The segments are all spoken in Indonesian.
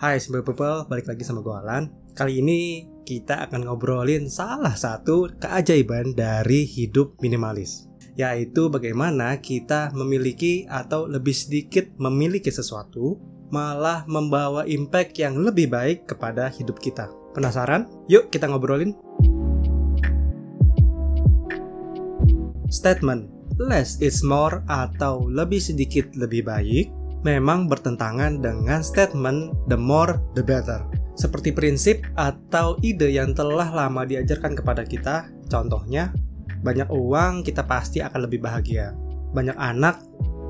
Hai Simple People, balik lagi sama gue Alan. Kali ini kita akan ngobrolin salah satu keajaiban dari hidup minimalis, yaitu bagaimana kita memiliki atau lebih sedikit memiliki sesuatu malah membawa impact yang lebih baik kepada hidup kita. Penasaran? Yuk kita ngobrolin. Statement less is more atau lebih sedikit lebih baik memang bertentangan dengan statement the more the better. Seperti prinsip atau ide yang telah lama diajarkan kepada kita. Contohnya, banyak uang kita pasti akan lebih bahagia. Banyak anak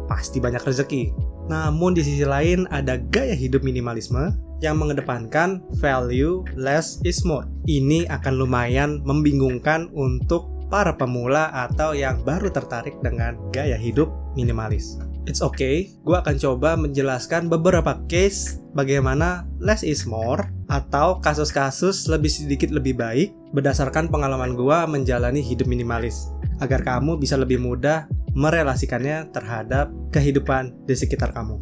pasti banyak rezeki. Namun di sisi lain ada gaya hidup minimalisme yang mengedepankan value less is more. Ini akan lumayan membingungkan untuk para pemula atau yang baru tertarik dengan gaya hidup minimalis. It's okay, gue akan coba menjelaskan beberapa case bagaimana less is more atau kasus-kasus lebih sedikit lebih baik berdasarkan pengalaman gue menjalani hidup minimalis, agar kamu bisa lebih mudah merelasikannya terhadap kehidupan di sekitar kamu.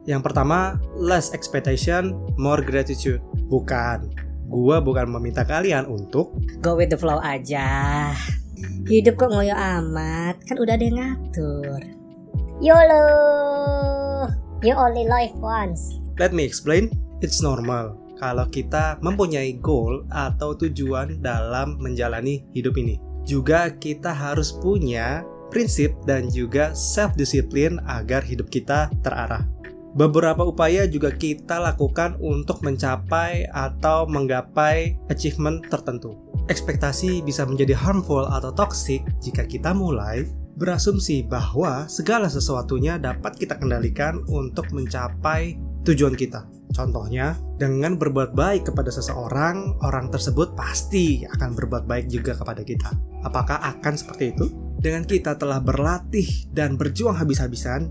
Yang pertama, less expectation, more gratitude. Gue bukan meminta kalian untuk go with the flow aja. Hidup kok ngoyo amat, kan udah ada yang ngatur. YOLO, you only live once. Let me explain. It's normal kalau kita mempunyai goal atau tujuan dalam menjalani hidup ini. Juga kita harus punya prinsip dan juga self-discipline agar hidup kita terarah. Beberapa upaya juga kita lakukan untuk mencapai atau menggapai achievement tertentu. Ekspektasi bisa menjadi harmful atau toxic jika kita mulai berasumsi bahwa segala sesuatunya dapat kita kendalikan untuk mencapai tujuan kita. Contohnya, dengan berbuat baik kepada seseorang, orang tersebut pasti akan berbuat baik juga kepada kita. Apakah akan seperti itu? Dengan kita telah berlatih dan berjuang habis-habisan,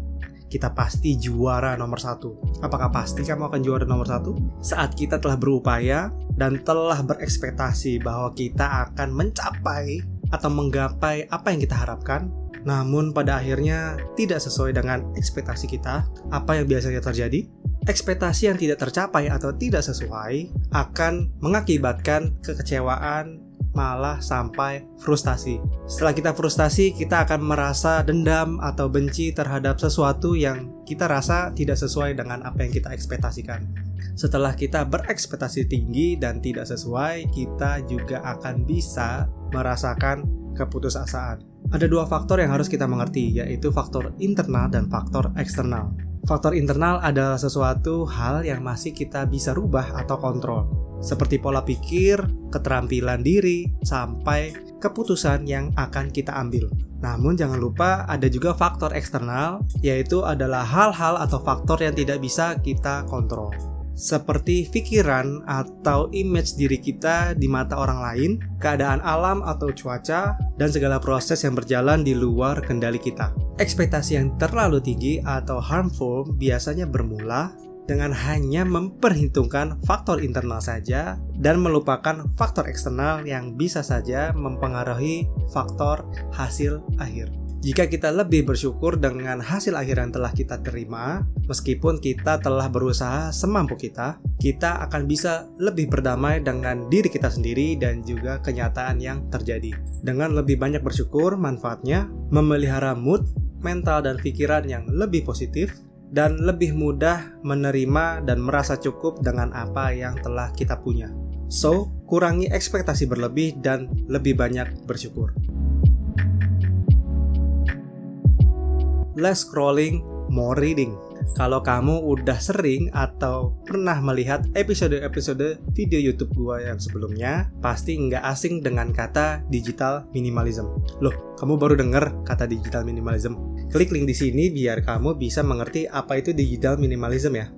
kita pasti juara nomor 1. Apakah pasti kamu akan juara nomor 1? Saat kita telah berupaya dan telah berekspektasi bahwa kita akan mencapai atau menggapai apa yang kita harapkan, namun pada akhirnya tidak sesuai dengan ekspektasi kita, apa yang biasanya terjadi? Ekspektasi yang tidak tercapai atau tidak sesuai akan mengakibatkan kekecewaan, malah sampai frustasi. Setelah kita frustasi, kita akan merasa dendam atau benci terhadap sesuatu yang kita rasa tidak sesuai dengan apa yang kita ekspektasikan. Setelah kita berekspektasi tinggi dan tidak sesuai, kita juga akan bisa merasakan keputusasaan. Ada 2 faktor yang harus kita mengerti, yaitu faktor internal dan faktor eksternal. Faktor internal adalah sesuatu hal yang masih kita bisa rubah atau kontrol, seperti pola pikir, keterampilan diri, sampai keputusan yang akan kita ambil. Namun jangan lupa ada juga faktor eksternal, yaitu adalah hal-hal atau faktor yang tidak bisa kita kontrol, seperti pikiran atau image diri kita di mata orang lain, keadaan alam atau cuaca, dan segala proses yang berjalan di luar kendali kita. Ekspektasi yang terlalu tinggi atau harmful biasanya bermula dengan hanya memperhitungkan faktor internal saja dan melupakan faktor eksternal yang bisa saja mempengaruhi faktor hasil akhir. Jika kita lebih bersyukur dengan hasil akhir yang telah kita terima, meskipun kita telah berusaha semampu kita, kita akan bisa lebih berdamai dengan diri kita sendiri dan juga kenyataan yang terjadi. Dengan lebih banyak bersyukur, manfaatnya memelihara mood, mental dan pikiran yang lebih positif, dan lebih mudah menerima dan merasa cukup dengan apa yang telah kita punya. So, kurangi ekspektasi berlebih dan lebih banyak bersyukur. Less scrolling, more reading. Kalau kamu udah sering atau pernah melihat episode-episode video YouTube gua yang sebelumnya, pasti nggak asing dengan kata digital minimalism. Loh, kamu baru denger kata digital minimalism? Klik link di sini biar kamu bisa mengerti apa itu digital minimalism ya.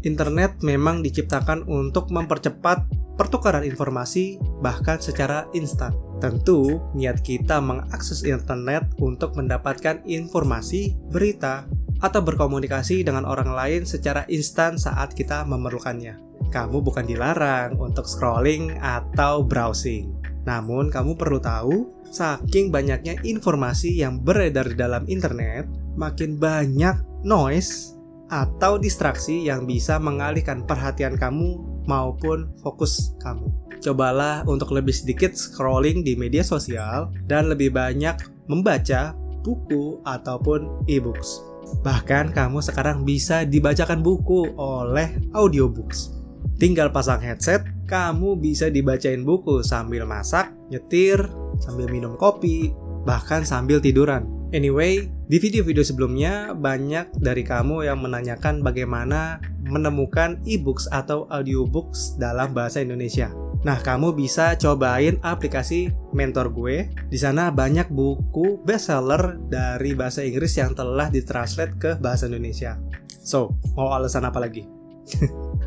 Internet memang diciptakan untuk mempercepat pertukaran informasi bahkan secara instan. Tentu, niat kita mengakses internet untuk mendapatkan informasi, berita, atau berkomunikasi dengan orang lain secara instan saat kita memerlukannya. Kamu bukan dilarang untuk scrolling atau browsing. Namun, kamu perlu tahu, saking banyaknya informasi yang beredar di dalam internet, makin banyak noise atau distraksi yang bisa mengalihkan perhatian kamu maupun fokus kamu. Cobalah untuk lebih sedikit scrolling di media sosial dan lebih banyak membaca buku ataupun e-books. Bahkan kamu sekarang bisa dibacakan buku oleh audiobooks. Tinggal pasang headset, kamu bisa dibacain buku sambil masak, nyetir, sambil minum kopi, bahkan sambil tiduran. Anyway, di video-video sebelumnya banyak dari kamu yang menanyakan bagaimana menemukan e-books atau audiobooks dalam bahasa Indonesia. Nah, kamu bisa cobain aplikasi Mentor Gue. Di sana banyak buku bestseller dari bahasa Inggris yang telah ditranslate ke bahasa Indonesia. So, mau alasan apa lagi?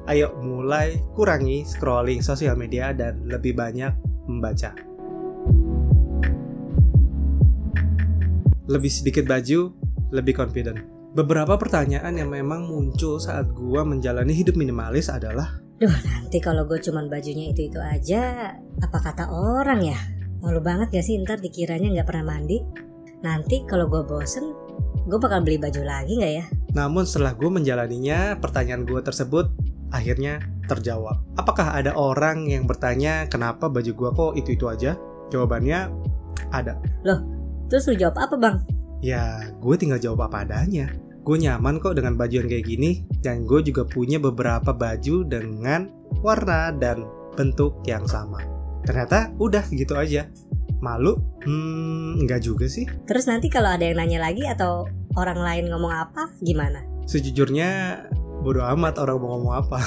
Ayo mulai kurangi scrolling sosial media dan lebih banyak membaca. Lebih sedikit baju, lebih confident. Beberapa pertanyaan yang memang muncul saat gua menjalani hidup minimalis adalah, duh, nanti kalau gue cuman bajunya itu aja, apa kata orang ya? Malu banget gak sih ntar dikiranya gak pernah mandi? Nanti kalau gue bosen, gue bakal beli baju lagi gak ya? Namun setelah gue menjalaninya, pertanyaan gue tersebut akhirnya terjawab. Apakah ada orang yang bertanya kenapa baju gue kok itu-itu aja? Jawabannya ada. Loh, terus lu jawab apa bang? Ya, gue tinggal jawab apa adanya. Gue nyaman kok dengan baju yang kayak gini. Dan gue juga punya beberapa baju dengan warna dan bentuk yang sama. Ternyata udah gitu aja. Malu? Enggak juga sih. Terus nanti kalau ada yang nanya lagi atau orang lain ngomong apa, gimana? Sejujurnya bodo amat orang mau ngomong apa.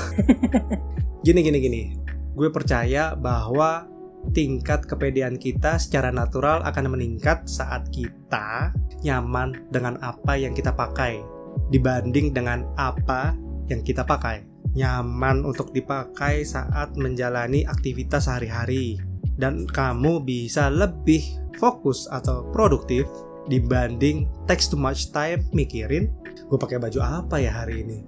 Gini. Gue percaya bahwa tingkat kepedean kita secara natural akan meningkat saat kita nyaman dengan apa yang kita pakai dibanding dengan apa yang kita pakai. Nyaman untuk dipakai saat menjalani aktivitas sehari-hari, dan kamu bisa lebih fokus atau produktif dibanding takes too much time mikirin gue pakai baju apa ya hari ini.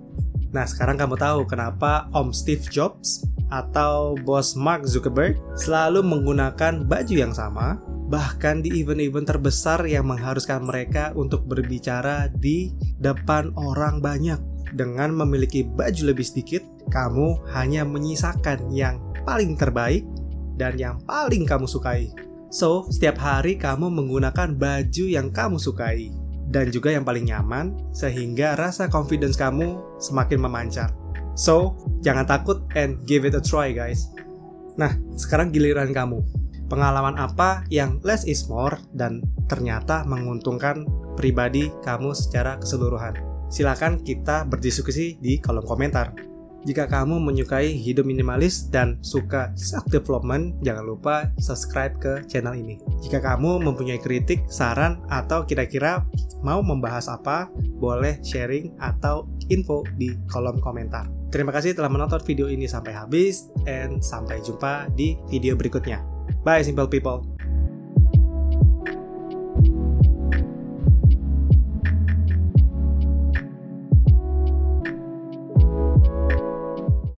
Nah, sekarang kamu tahu kenapa Om Steve Jobs atau bos Mark Zuckerberg selalu menggunakan baju yang sama, bahkan di event-event terbesar yang mengharuskan mereka untuk berbicara di depan orang banyak. Dengan memiliki baju lebih sedikit, kamu hanya menyisakan yang paling terbaik dan yang paling kamu sukai. So, setiap hari kamu menggunakan baju yang kamu sukai dan juga yang paling nyaman, sehingga rasa confidence kamu semakin memancar. So, jangan takut and give it a try guys. Nah, sekarang giliran kamu. Pengalaman apa yang less is more dan ternyata menguntungkan pribadi kamu secara keseluruhan? Silakan kita berdiskusi di kolom komentar. Jika kamu menyukai hidup minimalis dan suka self-development, jangan lupa subscribe ke channel ini. Jika kamu mempunyai kritik, saran, atau kira-kira mau membahas apa, boleh sharing atau info di kolom komentar. Terima kasih telah menonton video ini sampai habis, and sampai jumpa di video berikutnya. Bye simple people!